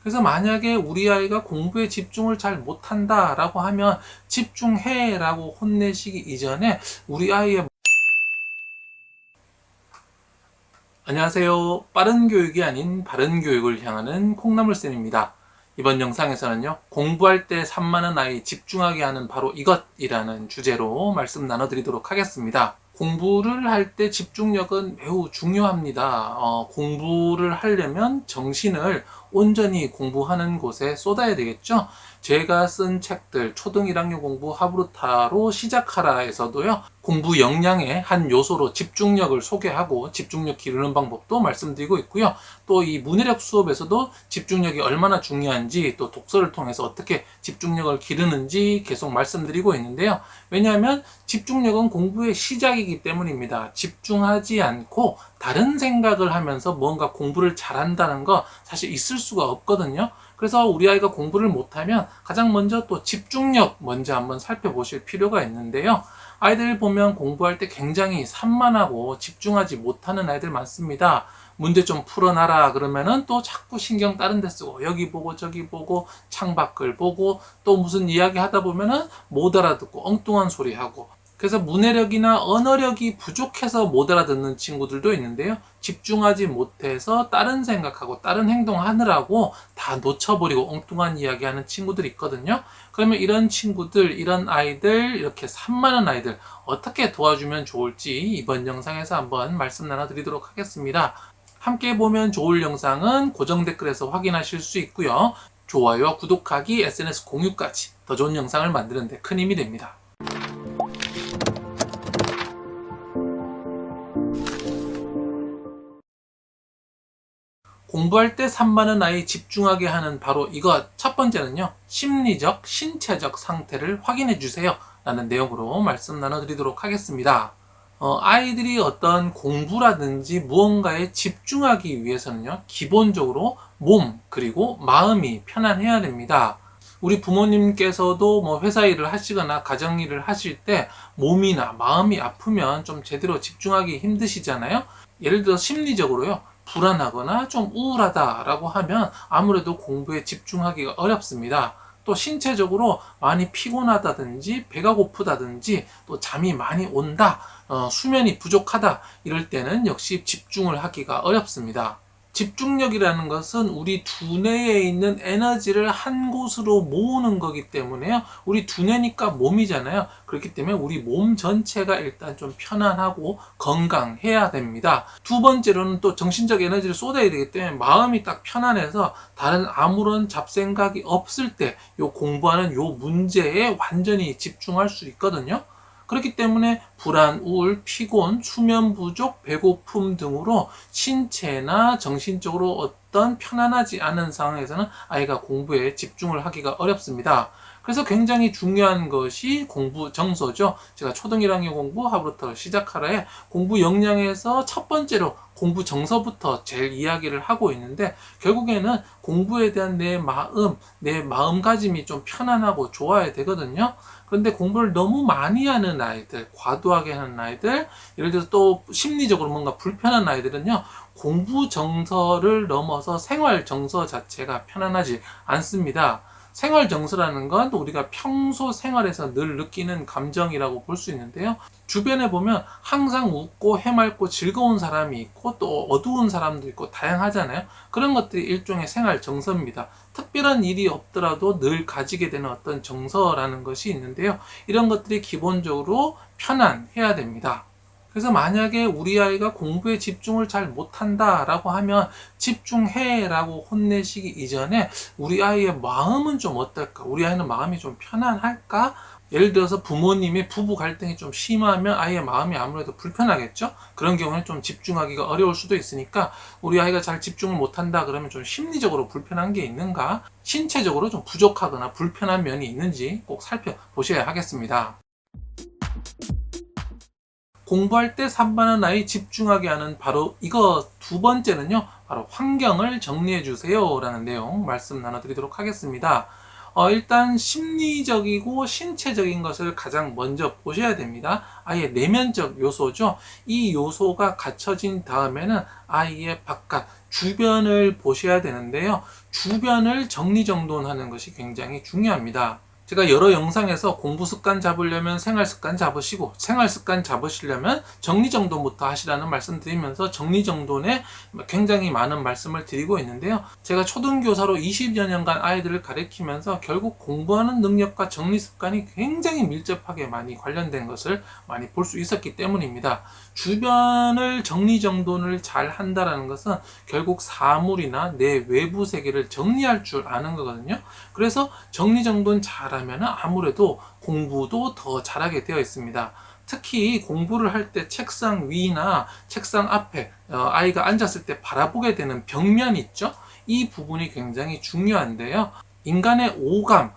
그래서 만약에 우리 아이가 공부에 집중을 잘 못한다 라고 하면 집중해 라고 혼내시기 이전에 우리 아이의 안녕하세요. 빠른 교육이 아닌 바른 교육을 향하는 콩나물쌤입니다. 이번 영상에서는요, 공부할 때 산만한 아이 집중하게 하는 바로 이것이라는 주제로 말씀 나눠드리도록 하겠습니다. 공부를 할 때 집중력은 매우 중요합니다. 공부를 하려면 정신을 온전히 공부하는 곳에 쏟아야 되겠죠? 제가 쓴 책들, 초등 1학년 공부 하브루타로 시작하라에서도요, 공부 역량의 한 요소로 집중력을 소개하고 집중력 기르는 방법도 말씀드리고 있고요. 또 이 문해력 수업에서도 집중력이 얼마나 중요한지, 또 독서를 통해서 어떻게 집중력을 기르는지 계속 말씀드리고 있는데요. 왜냐하면 집중력은 공부의 시작이기 때문입니다. 집중하지 않고 다른 생각을 하면서 뭔가 공부를 잘한다는 거 사실 있을 수가 없거든요. 그래서 우리 아이가 공부를 못하면 가장 먼저 또 집중력 먼저 한번 살펴보실 필요가 있는데요. 아이들 보면 공부할 때 굉장히 산만하고 집중하지 못하는 아이들 많습니다. 문제 좀 풀어놔라 그러면은 또 자꾸 신경 다른 데 쓰고 여기 보고 저기 보고 창밖을 보고 또 무슨 이야기 하다 보면은 못 알아듣고 엉뚱한 소리 하고, 그래서 문해력이나 언어력이 부족해서 못 알아듣는 친구들도 있는데요. 집중하지 못해서 다른 생각하고 다른 행동하느라고 다 놓쳐버리고 엉뚱한 이야기하는 친구들이 있거든요. 그러면 이런 친구들, 이런 아이들, 이렇게 산만한 아이들 어떻게 도와주면 좋을지 이번 영상에서 한번 말씀 나눠드리도록 하겠습니다. 함께 보면 좋을 영상은 고정 댓글에서 확인하실 수 있고요. 좋아요와 구독하기, SNS 공유까지 더 좋은 영상을 만드는 데 큰 힘이 됩니다. 공부할 때 산만한 아이 집중하게 하는 바로 이것, 첫 번째는요, 심리적, 신체적 상태를 확인해 주세요 라는 내용으로 말씀 나눠드리도록 하겠습니다. 아이들이 어떤 공부라든지 무언가에 집중하기 위해서는요, 기본적으로 몸 그리고 마음이 편안해야 됩니다. 우리 부모님께서도 뭐 회사 일을 하시거나 가정 일을 하실 때 몸이나 마음이 아프면 좀 제대로 집중하기 힘드시잖아요. 예를 들어 심리적으로요, 불안하거나 좀 우울하다라고 하면 아무래도 공부에 집중하기가 어렵습니다. 또 신체적으로 많이 피곤하다든지 배가 고프다든지 또 잠이 많이 온다, 수면이 부족하다 이럴 때는 역시 집중을 하기가 어렵습니다. 집중력이라는 것은 우리 두뇌에 있는 에너지를 한 곳으로 모으는 거기 때문에요. 우리 두뇌니까 몸이잖아요. 그렇기 때문에 우리 몸 전체가 일단 좀 편안하고 건강해야 됩니다. 두 번째로는 또 정신적 에너지를 쏟아야 되기 때문에 마음이 딱 편안해서 다른 아무런 잡생각이 없을 때 요 공부하는 요 문제에 완전히 집중할 수 있거든요. 그렇기 때문에 불안, 우울, 피곤, 수면 부족, 배고픔 등으로 신체나 정신적으로 어떤 편안하지 않은 상황에서는 아이가 공부에 집중을 하기가 어렵습니다. 그래서 굉장히 중요한 것이 공부 정서죠. 제가 초등 1학년 공부 하루부터 시작하라에 공부 역량에서 첫 번째로 공부 정서부터 제일 이야기를 하고 있는데, 결국에는 공부에 대한 내 마음가짐이 좀 편안하고 좋아야 되거든요. 그런데 공부를 너무 많이 하는 아이들, 과도하게 하는 아이들, 예를 들어서 또 심리적으로 뭔가 불편한 아이들은요, 공부 정서를 넘어서 생활 정서 자체가 편안하지 않습니다. 생활 정서라는 건 우리가 평소 생활에서 늘 느끼는 감정이라고 볼 수 있는데요. 주변에 보면 항상 웃고 해맑고 즐거운 사람이 있고 또 어두운 사람도 있고 다양하잖아요. 그런 것들이 일종의 생활 정서입니다. 특별한 일이 없더라도 늘 가지게 되는 어떤 정서라는 것이 있는데요. 이런 것들이 기본적으로 편안해야 됩니다. 그래서 만약에 우리 아이가 공부에 집중을 잘 못한다 라고 하면 집중해 라고 혼내시기 이전에 우리 아이의 마음은 좀 어떨까? 우리 아이는 마음이 좀 편안할까? 예를 들어서 부모님이 부부 갈등이 좀 심하면 아이의 마음이 아무래도 불편하겠죠? 그런 경우는 좀 집중하기가 어려울 수도 있으니까 우리 아이가 잘 집중을 못한다 그러면 좀 심리적으로 불편한 게 있는가? 신체적으로 좀 부족하거나 불편한 면이 있는지 꼭 살펴보셔야 하겠습니다. 공부할 때 산만한 아이 집중하게 하는 바로 이거 두 번째는요, 바로 환경을 정리해 주세요 라는 내용 말씀 나눠드리도록 하겠습니다. 일단 심리적이고 신체적인 것을 가장 먼저 보셔야 됩니다. 아이의 내면적 요소죠. 이 요소가 갖춰진 다음에는 아이의 바깥, 주변을 보셔야 되는데요. 주변을 정리정돈하는 것이 굉장히 중요합니다. 제가 여러 영상에서 공부 습관 잡으려면 생활 습관 잡으시고, 생활 습관 잡으시려면 정리정돈부터 하시라는 말씀 드리면서 정리정돈에 굉장히 많은 말씀을 드리고 있는데요. 제가 초등교사로 20여 년간 아이들을 가르치면서 결국 공부하는 능력과 정리 습관이 굉장히 밀접하게 많이 관련된 것을 많이 볼 수 있었기 때문입니다. 주변을 정리정돈을 잘 한다는 것은 결국 사물이나 내 외부 세계를 정리할 줄 아는 거거든요. 그래서 정리정돈 잘하면 아무래도 공부도 더 잘하게 되어 있습니다. 특히 공부를 할 때 책상 위나 책상 앞에 아이가 앉았을 때 바라보게 되는 벽면 있죠? 이 부분이 굉장히 중요한데요. 인간의 오감,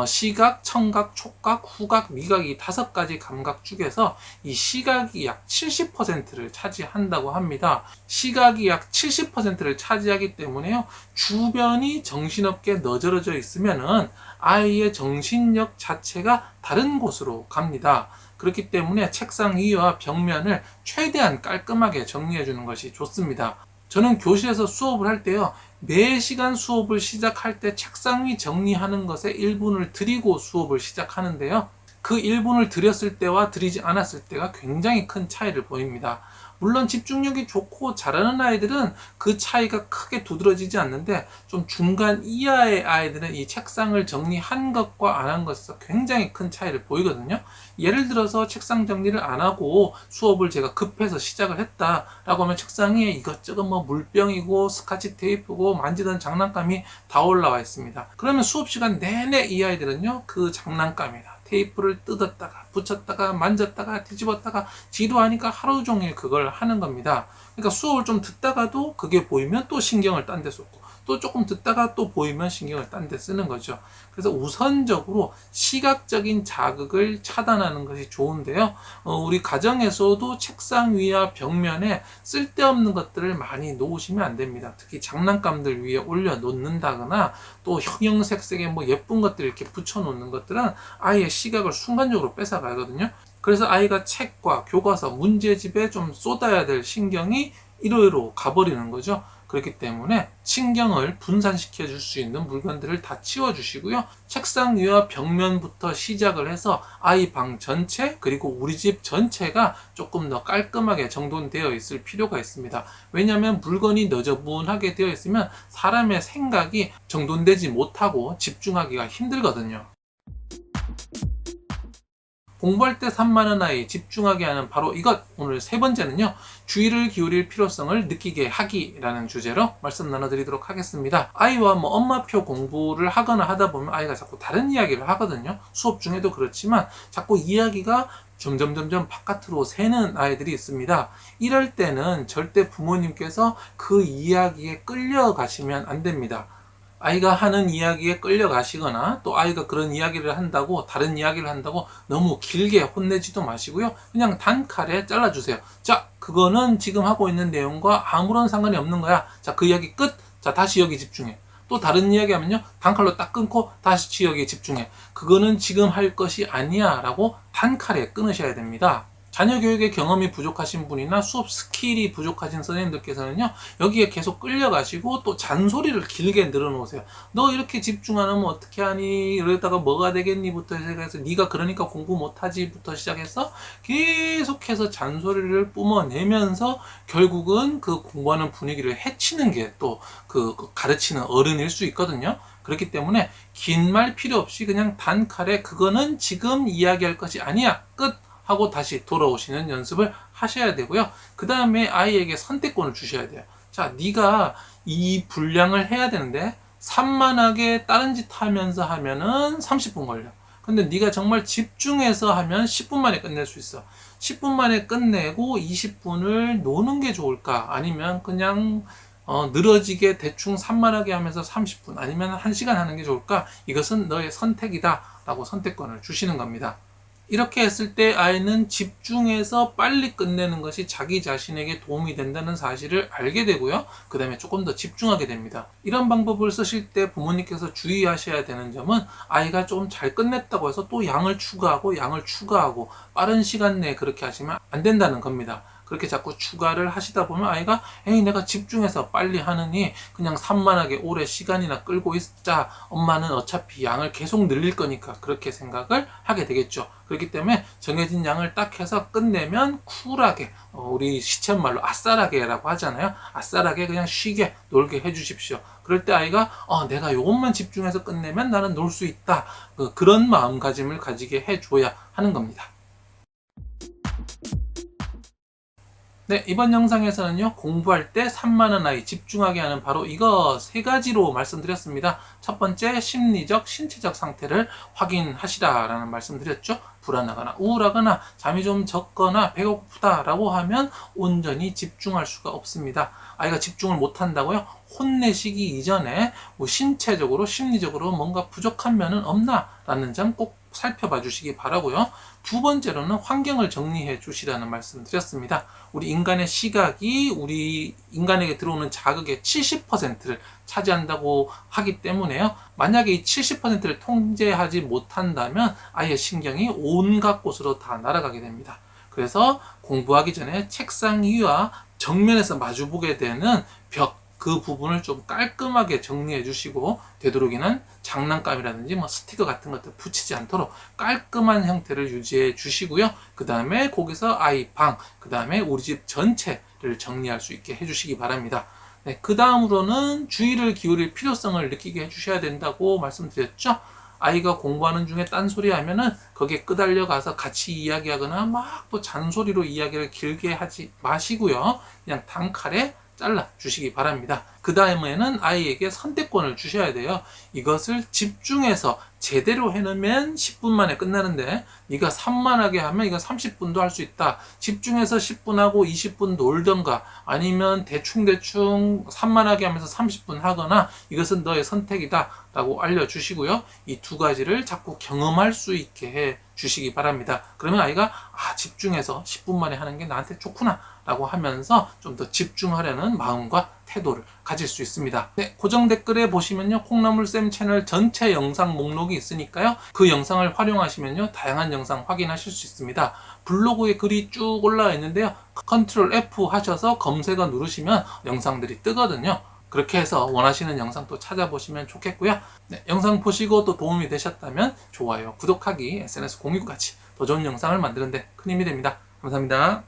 시각, 청각, 촉각, 후각, 미각 이 5가지 감각 중에서 이 시각이 약 70%를 차지한다고 합니다. 시각이 약 70%를 차지하기 때문에요. 주변이 정신없게 너저러져 있으면은 아이의 정신력 자체가 다른 곳으로 갑니다. 그렇기 때문에 책상 위와 벽면을 최대한 깔끔하게 정리해 주는 것이 좋습니다. 저는 교실에서 수업을 할 때요, 매 시간 수업을 시작할 때 책상 위 정리하는 것에 1분을 드리고 수업을 시작하는데요. 그 1분을 드렸을 때와 드리지 않았을 때가 굉장히 큰 차이를 보입니다. 물론 집중력이 좋고 잘하는 아이들은 그 차이가 크게 두드러지지 않는데, 좀 중간 이하의 아이들은 이 책상을 정리한 것과 안 한 것에서 굉장히 큰 차이를 보이거든요. 예를 들어서 책상 정리를 안 하고 수업을 제가 급해서 시작을 했다라고 하면 책상 위에 이것저것 물병이고 스카치 테이프고 만지던 장난감이 다 올라와 있습니다. 그러면 수업 시간 내내 이 아이들은요, 그 장난감이나 테이프를 뜯었다가 붙였다가 만졌다가 뒤집었다가 지루하니까 하루 종일 그걸 하는 겁니다. 그러니까 수업을 좀 듣다가도 그게 보이면 또 신경을 딴 데 쏟고, 또 조금 듣다가 또 보이면 신경을 딴 데 쓰는 거죠. 그래서 우선적으로 시각적인 자극을 차단하는 것이 좋은데요. 우리 가정에서도 책상 위와 벽면에 쓸데없는 것들을 많이 놓으시면 안 됩니다. 특히 장난감들 위에 올려 놓는다거나 또 형형색색의 예쁜 것들 이렇게 붙여 놓는 것들은 아이의 시각을 순간적으로 뺏어가거든요. 그래서 아이가 책과 교과서, 문제집에 좀 쏟아야 될 신경이 이로이로 가버리는 거죠. 그렇기 때문에 신경을 분산시켜 줄 수 있는 물건들을 다 치워 주시고요. 책상 위와 벽면부터 시작을 해서 아이 방 전체, 그리고 우리 집 전체가 조금 더 깔끔하게 정돈되어 있을 필요가 있습니다. 왜냐하면 물건이 너저분하게 되어 있으면 사람의 생각이 정돈되지 못하고 집중하기가 힘들거든요. 공부할 때 산만한 아이 집중하게 하는 바로 이것, 오늘 3번째는요, 주의를 기울일 필요성을 느끼게 하기라는 주제로 말씀 나눠드리도록 하겠습니다. 아이와 엄마표 공부를 하거나 하다 보면 아이가 자꾸 다른 이야기를 하거든요. 수업 중에도 그렇지만 자꾸 이야기가 점점 바깥으로 새는 아이들이 있습니다. 이럴 때는 절대 부모님께서 그 이야기에 끌려가시면 안 됩니다. 아이가 하는 이야기에 끌려가시거나 또 아이가 그런 이야기를 한다고, 다른 이야기를 한다고 너무 길게 혼내지도 마시고요. 그냥 단칼에 잘라주세요. 자, 그거는 지금 하고 있는 내용과 아무런 상관이 없는 거야. 자, 그 이야기 끝. 자, 다시 여기 집중해. 또 다른 이야기 하면요, 단칼로 딱 끊고 다시 여기에 집중해. 그거는 지금 할 것이 아니야 라고 단칼에 끊으셔야 됩니다. 자녀 교육에 경험이 부족하신 분이나 수업 스킬이 부족하신 선생님들께서는요, 여기에 계속 끌려가시고 또 잔소리를 길게 늘어놓으세요. 너 이렇게 집중 안 하면 어떻게 하니? 이러다가 뭐가 되겠니?부터 시작해서 네가 그러니까 공부 못하지부터 시작해서 계속해서 잔소리를 뿜어내면서 결국은 그 공부하는 분위기를 해치는 게 또 그 가르치는 어른일 수 있거든요. 그렇기 때문에 긴 말 필요 없이 그냥 단칼에 그거는 지금 이야기할 것이 아니야. 끝! 하고 다시 돌아오시는 연습을 하셔야 되고요. 그 다음에 아이에게 선택권을 주셔야 돼요. 자, 네가 이 분량을 해야 되는데 산만하게 다른 짓 하면서 하면은 30분 걸려. 근데 네가 정말 집중해서 하면 10분 만에 끝낼 수 있어. 10분 만에 끝내고 20분을 노는 게 좋을까? 아니면 그냥 늘어지게 대충 산만하게 하면서 30분 아니면 1시간 하는 게 좋을까? 이것은 너의 선택이다 라고 선택권을 주시는 겁니다. 이렇게 했을 때 아이는 집중해서 빨리 끝내는 것이 자기 자신에게 도움이 된다는 사실을 알게 되고요. 그 다음에 조금 더 집중하게 됩니다. 이런 방법을 쓰실 때 부모님께서 주의하셔야 되는 점은, 아이가 좀 잘 끝냈다고 해서 또 양을 추가하고 빠른 시간 내에 그렇게 하시면 안 된다는 겁니다. 그렇게 자꾸 추가를 하시다 보면 아이가 에이 내가 집중해서 빨리 하느니 그냥 산만하게 오래 시간이나 끌고 있자, 엄마는 어차피 양을 계속 늘릴 거니까, 그렇게 생각을 하게 되겠죠. 그렇기 때문에 정해진 양을 딱 해서 끝내면 쿨하게, 우리 시쳇말로 아싸라게라고 하잖아요. 아싸라게 그냥 쉬게 놀게 해주십시오. 그럴 때 아이가 내가 이것만 집중해서 끝내면 나는 놀 수 있다, 그런 마음가짐을 가지게 해줘야 하는 겁니다. 네, 이번 영상에서는요, 공부할 때 산만한 아이 집중하게 하는 바로 이거 세 가지로 말씀드렸습니다. 첫 번째, 심리적, 신체적 상태를 확인하시라라는 말씀드렸죠. 불안하거나 우울하거나 잠이 좀 적거나 배고프다라고 하면 온전히 집중할 수가 없습니다. 아이가 집중을 못한다고요? 혼내시기 이전에 뭐 신체적으로, 심리적으로 뭔가 부족한 면은 없나? 라는 점 꼭 살펴봐 주시기 바라고요. 두 번째로는 환경을 정리해 주시라는 말씀 드렸습니다. 우리 인간의 시각이 우리 인간에게 들어오는 자극의 70%를 차지한다고 하기 때문에요. 만약에 이 70%를 통제하지 못한다면 아이의 신경이 온갖 곳으로 다 날아가게 됩니다. 그래서 공부하기 전에 책상 위와 정면에서 마주보게 되는 벽, 그 부분을 좀 깔끔하게 정리해 주시고, 되도록이면 장난감이라든지 뭐 스티커 같은 것들 붙이지 않도록 깔끔한 형태를 유지해 주시고요. 그 다음에 거기서 아이 방, 그 다음에 우리 집 전체를 정리할 수 있게 해주시기 바랍니다. 네, 그 다음으로는 주의를 기울일 필요성을 느끼게 해주셔야 된다고 말씀드렸죠. 아이가 공부하는 중에 딴소리 하면은 거기에 끄달려 가서 같이 이야기하거나 막 또 잔소리로 이야기를 길게 하지 마시고요. 그냥 단칼에 잘라 주시기 바랍니다. 그 다음에는 아이에게 선택권을 주셔야 돼요. 이것을 집중해서 제대로 해놓으면 10분 만에 끝나는데 네가 산만하게 하면 이거 30분도 할 수 있다. 집중해서 10분 하고 20분 놀던가, 아니면 대충대충 산만하게 하면서 30분 하거나, 이것은 너의 선택이다 라고 알려주시고요. 이 두 가지를 자꾸 경험할 수 있게 해 주시기 바랍니다. 그러면 아이가 집중해서 10분 만에 하는 게 나한테 좋구나 라고 하면서 좀 더 집중하려는 마음과 태도를 가질 수 있습니다. 네, 고정 댓글에 보시면요, 콩나물쌤 채널 전체 영상 목록이 있으니까요, 그 영상을 활용하시면요 다양한 영상 확인하실 수 있습니다. 블로그에 글이 쭉 올라와 있는데요, 컨트롤 F 하셔서 검색어 누르시면 영상들이 뜨거든요. 그렇게 해서 원하시는 영상 또 찾아보시면 좋겠고요. 네, 영상 보시고 또 도움이 되셨다면 좋아요, 구독하기, SNS 공유까지 더 좋은 영상을 만드는 데 큰 힘이 됩니다. 감사합니다.